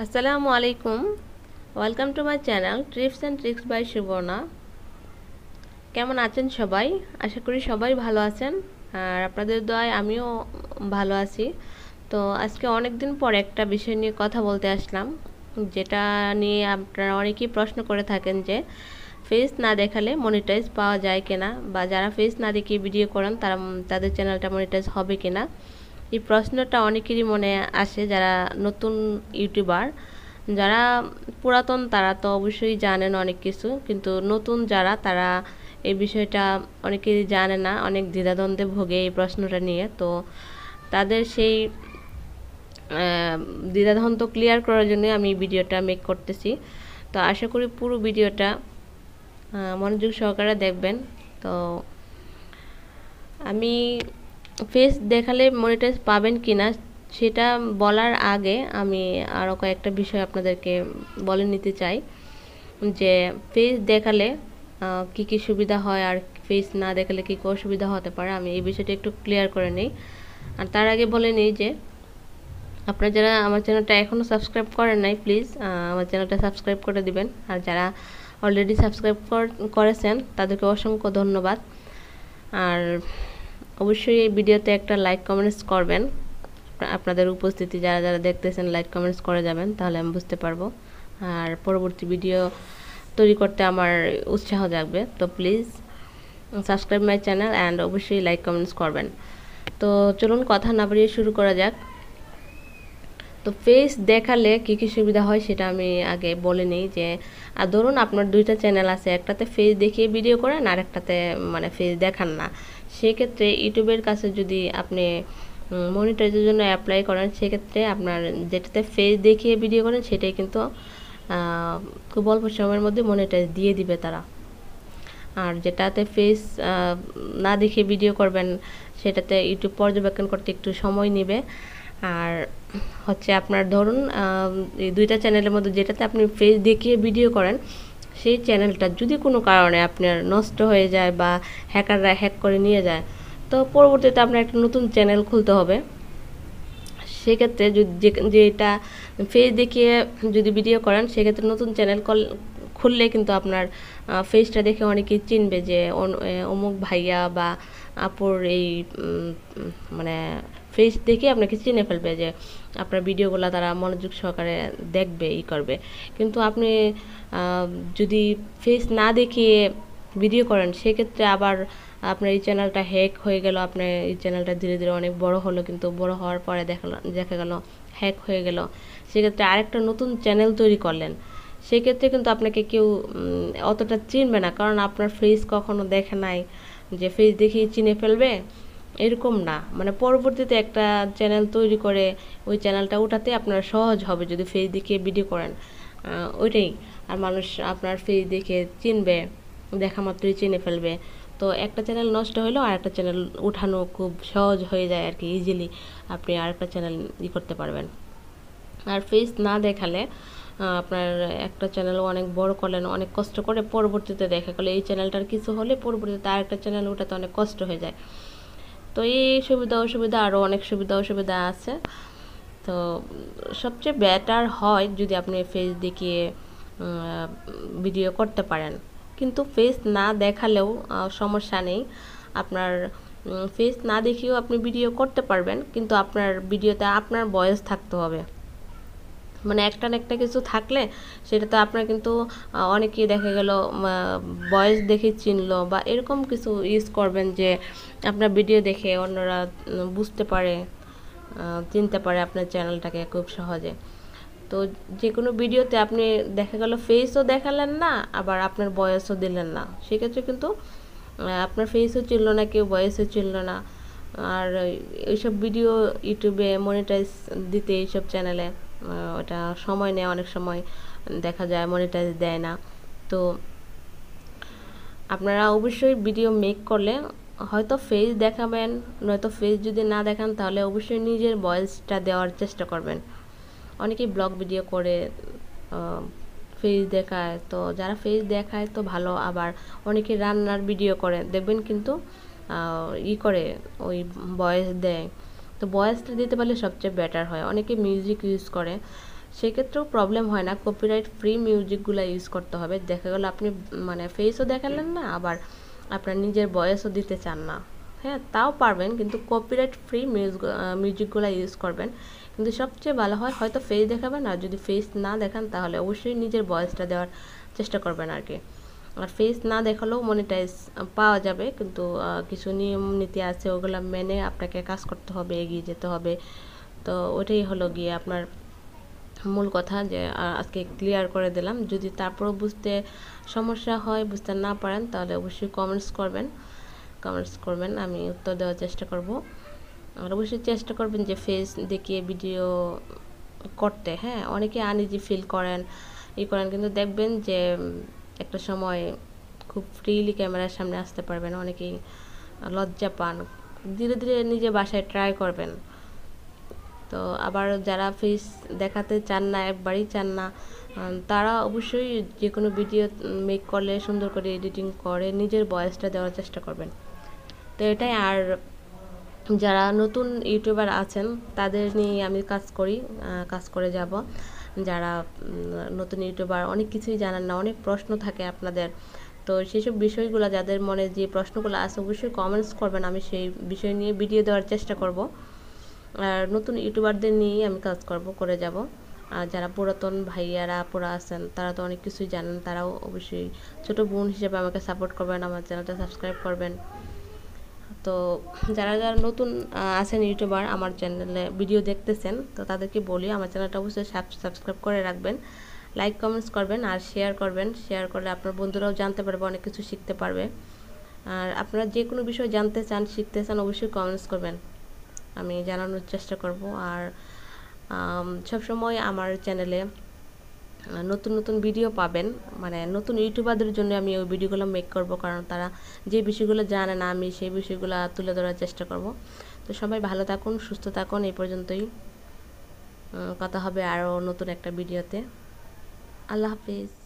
আসসালামু আলাইকুম, welcome to my channel trips and tricks by Suborna. কেমন আছেন সবাই? আশা করি সবাই ভালো আছেন, আর আপনাদের দোয়ায় আমিও ভালো আছি। তো আজকে অনেক দিন পর একটা বিষয় নিয়ে কথা বলতে আসলাম, যেটা নিয়ে আপনারা অনেকেই প্রশ্ন করে থাকেন যে ফেস না দেখালে মনিটাইজ পাওয়া যায় কিনা, বা যারা ফেস না দেখিয়ে ভিডিও করেন তাদের চ্যানেলটা মনিটাইজ হবে কিনা। এই প্রশ্নটা অনেকেরই মনে আসে, যারা নতুন ইউটিউবার। যারা পুরাতন তারা তো অবশ্যই জানেন অনেক কিছু, কিন্তু নতুন যারা তারা এই বিষয়টা অনেকেই জানে না, অনেক দ্বিধাদ্বন্দ্বে ভোগে এই প্রশ্নটা নিয়ে। তো তাদের সেই দ্বিধাদ্বন্দ্ব ক্লিয়ার করার জন্য আমি ভিডিওটা মেক করতেছি। তো আশা করি পুরো ভিডিওটা মনোযোগ সহকারে দেখবেন। তো আমি ফেস দেখালে মনিটাইজ পাবেন কিনা সেটা বলার আগে আমি আরও কয়েকটা বিষয় আপনাদেরকে বলে নিতে চাই, যে ফেস দেখালে কি কি সুবিধা হয় আর ফেস না দেখালে কি কি অসুবিধা হতে পারে। আমি এই বিষয়টা একটু ক্লিয়ার করে নিই। আর তার আগে বলে নিই যে আপনারা যারা আমার চ্যানেলটা এখনও সাবস্ক্রাইব করেন নাই, প্লিজ আমার চ্যানেলটা সাবস্ক্রাইব করে দিবেন। আর যারা অলরেডি সাবস্ক্রাইব করেছেন তাদেরকে অসংখ্য ধন্যবাদ। আর অবশ্যই এই ভিডিওতে একটা লাইক কমেন্টস করবেন। আপনাদের উপস্থিতি যারা যারা দেখতেছেন লাইক কমেন্টস করে যাবেন, তাহলে আমি বুঝতে পারবো আর পরবর্তী ভিডিও তৈরি করতে আমার উৎসাহ জাগবে। তো please subscribe my channel and অবশ্যই লাইক কমেন্টস করবেন। তো চলুন কথা না বাড়িয়ে শুরু করা যাক। তো ফেস দেখালে কী কী সুবিধা হয় সেটা আমি আগে বলে নিই। যে আর ধরুন আপনার দুইটা চ্যানেল আছে, একটাতে ফেস দেখিয়ে ভিডিও করেন আর একটাতে মানে ফেস দেখান না। সেক্ষেত্রে ইউটিউবের কাছে যদি আপনি মনিটাইজের জন্য অ্যাপ্লাই করেন, সেক্ষেত্রে আপনার যেটাতে ফেস দেখিয়ে ভিডিও করেন সেটাই কিন্তু খুব অল্প সময়ের মধ্যে মনিটাইজ দিয়ে দিবে তারা। আর যেটাতে ফেস না দেখে ভিডিও করবেন সেটাতে ইউটিউব পর্যবেক্ষণ করতে একটু সময় নেবে। আর হচ্ছে আপনার ধরুন এই দুইটা চ্যানেলের মধ্যে যেটাতে আপনি ফেস দেখিয়ে ভিডিও করেন, সেই চ্যানেলটা যদি কোনো কারণে আপনার নষ্ট হয়ে যায় বা হ্যাকাররা হ্যাক করে নিয়ে যায়, তো পরবর্তীতে আপনার একটা নতুন চ্যানেল খুলতে হবে। সেক্ষেত্রে যেটা ফেস দেখিয়ে যদি ভিডিও করেন, সেক্ষেত্রে নতুন চ্যানেল খুললে কিন্তু আপনার ফেসটা দেখে অনেকেই চিনবে যে অমুক ভাইয়া বা আপুর এই মানে ফেস দেখে আপনাকে চিনে ফেলবে, যে আপনার ভিডিওগুলো তারা মনোযোগ সহকারে দেখবে, করবে। কিন্তু আপনি যদি ফেস না দেখিয়ে ভিডিও করেন, সেক্ষেত্রে আবার আপনার এই চ্যানেলটা হ্যাক হয়ে গেল, আপনার এই চ্যানেলটা ধীরে ধীরে অনেক বড় হলো, কিন্তু বড় হওয়ার পরে দেখা গেল হ্যাক হয়ে গেল। সেক্ষেত্রে আরেকটা নতুন চ্যানেল তৈরি করলেন, সেক্ষেত্রে কিন্তু আপনাকে কেউ অতটা চিনবে না, কারণ আপনার ফেস কখনো দেখে নাই যে ফেস দেখেই চিনে ফেলবে, এরকম না। মানে পরবর্তীতে একটা চ্যানেল তৈরি করে ওই চ্যানেলটা ওঠাতে আপনার সহজ হবে যদি ফেস দেখিয়ে ভিডিও করেন, ওইটাই। আর মানুষ আপনার ফেস দেখে চিনবে, দেখা মাত্রই চিনে ফেলবে। তো একটা চ্যানেল নষ্ট হলেও আরেকটা চ্যানেল উঠানো খুব সহজ হয়ে যায় আর কি, ইজিলি আপনি আরেকটা চ্যানেল করতে পারবেন। আর ফেস না দেখালে আপনার একটা চ্যানেলও অনেক বড় করলেন অনেক কষ্ট করে, পরবর্তীতে দেখা গেলো এই চ্যানেলটার কিছু হলে পরবর্তীতে আরেকটা চ্যানেল ওঠাতে অনেক কষ্ট হয়ে যায়। তো এই সুবিধা অসুবিধা আরও অনেক সুবিধা অসুবিধা আছে। তো সবচেয়ে বেটার হয় যদি আপনি ফেস দেখিয়ে ভিডিও করতে পারেন, কিন্তু ফেস না দেখালেও সমস্যা নেই। আপনার ফেস না দেখিয়েও আপনি ভিডিও করতে পারবেন, কিন্তু আপনার ভিডিওতে আপনার ভয়েস থাকতে হবে। মানে একটা না একটা কিছু থাকলে সেটাতে আপনার কিন্তু অনেকেই দেখা গেল ভয়েস দেখে চিনলো বা এরকম কিছু ইউজ করবেন, যে আপনার ভিডিও দেখে অন্যরা বুঝতে পারে, চিনতে পারে আপনার চ্যানেলটাকে খুব সহজে। তো যে কোনো ভিডিওতে আপনি দেখা গেল ফেসও দেখালেন না, আবার আপনার ভয়েসও দিলেন না, সেক্ষেত্রে কিন্তু আপনার ফেসও চিনল না কেউ, ভয়েসও চিনল না। আর এইসব ভিডিও ইউটিউবে মনিটাইজ দিতে এইসব চ্যানেলে ওটা সময় নেয়, অনেক সময় দেখা যায় মনিটাইজ দেয় না। তো আপনারা অবশ্যই ভিডিও মেক করলে হয়তো ফেস দেখাবেন, নয়তো ফেস যদি না দেখান তাহলে অবশ্যই নিজের ভয়েসটা দেওয়ার চেষ্টা করবেন। অনেকেই ব্লগ ভিডিও করে ফেস দেখায়, তো যারা ফেস দেখায় তো ভালো। আবার অনেকে রান্নার ভিডিও করে দেখবেন, কিন্তু করে ওই ভয়েস দেয়। তো ভয়েসটা দিতে পারলে সবচেয়ে বেটার হয়। অনেকে মিউজিক ইউজ করে, সেক্ষেত্রেও প্রবলেম হয় না, কপিরাইট ফ্রি মিউজিকগুলো ইউজ করতে হবে। দেখা গেলো আপনি মানে ফেসও দেখালেন না, আবার আপনার নিজের ভয়েসও দিতে চান না, হ্যাঁ তাও পারবেন, কিন্তু কপিরাইট ফ্রি মিউজিকগুলো ইউজ করবেন। কিন্তু সবচেয়ে ভালো হয় হয়তো ফেস দেখাবেন, আর যদি ফেস না দেখান তাহলে অবশ্যই নিজের ভয়েসটা দেওয়ার চেষ্টা করবেন আর কি। আর ফেস না দেখালেও মনিটাইজ পাওয়া যাবে, কিন্তু কিছু নিয়ম নীতি আছে, ওগুলো মেনে আপনাকে কাজ করতে হবে, এগিয়ে যেতে হবে। তো ওটাই হলো গিয়ে আপনার মূল কথা, যে আজকে ক্লিয়ার করে দিলাম। যদি তারপরও বুঝতে সমস্যা হয়, বুঝতে না পারেন, তাহলে অবশ্যই কমেন্টস করবেন, আমি উত্তর দেওয়ার চেষ্টা করব। আর অবশ্যই চেষ্টা করবেন যে ফেস দেখিয়ে ভিডিও করতে। হ্যাঁ, অনেকে আনইজি ফিল করেন, করেন, কিন্তু দেখবেন যে একটা সময় খুব ফ্রিলি ক্যামেরার সামনে আসতে পারবেন, অনেকেই লজ্জা পান। ধীরে ধীরে নিজে বাসায় ট্রাই করবেন। তো আবার যারা ফেস দেখাতে চান না, একবারই চান না, তারা অবশ্যই যে কোনো ভিডিও মেক করলে সুন্দর করে এডিটিং করে নিজের ভয়েসটা দেওয়ার চেষ্টা করবেন। তো এটাই। আর যারা নতুন ইউটিউবার আছেন তাদের নিয়ে আমি কাজ করে যাব। যারা নতুন ইউটিউবার, অনেক কিছুই জানেন না, অনেক প্রশ্ন থাকে আপনাদের, তো সেসব বিষয়গুলো যাদের মনে যে প্রশ্নগুলো আছে অবশ্যই কমেন্টস করবেন, আমি সেই বিষয় নিয়ে ভিডিও দেওয়ার চেষ্টা করব। আর নতুন ইউটিউবারদের নিয়েই আমি কাজ করে যাব। আর যারা পুরাতন ভাইয়ারা আপুরা আছেন তারা তো অনেক কিছুই জানেন, তারাও অবশ্যই ছোট বোন হিসেবে আমাকে সাপোর্ট করবেন, আমার চ্যানেলটা সাবস্ক্রাইব করবেন। তো যারা যারা নতুন আছেন ইউটিউবার, আমার চ্যানেলে ভিডিও দেখতেছেন, তো তাদেরকে বলি আমার চ্যানেলটা অবশ্যই সাবস্ক্রাইব করে রাখবেন, লাইক কমেন্টস করবেন আর শেয়ার করবেন। শেয়ার করলে আপনার বন্ধুরাও জানতে পারবে, অনেক কিছু শিখতে পারবে। আর আপনারা যে কোনো বিষয় জানতে চান, শিখতে চান, অবশ্যই কমেন্টস করবেন, আমি জানানোর চেষ্টা করব। আর সবসময় আমার চ্যানেলে নতুন নতুন ভিডিও পাবেন, মানে নতুন ইউটিউবারদের জন্য আমি ওই ভিডিওগুলো মেক করব, কারণ তারা যে বিষয়গুলো জানে না আমি সেই বিষয়গুলো তুলে ধরার চেষ্টা করব। তো সবাই ভালো থাকুন, সুস্থ থাকুন। এই পর্যন্তই, কথা হবে আরও নতুন একটা ভিডিওতে। আল্লাহ হাফিজ।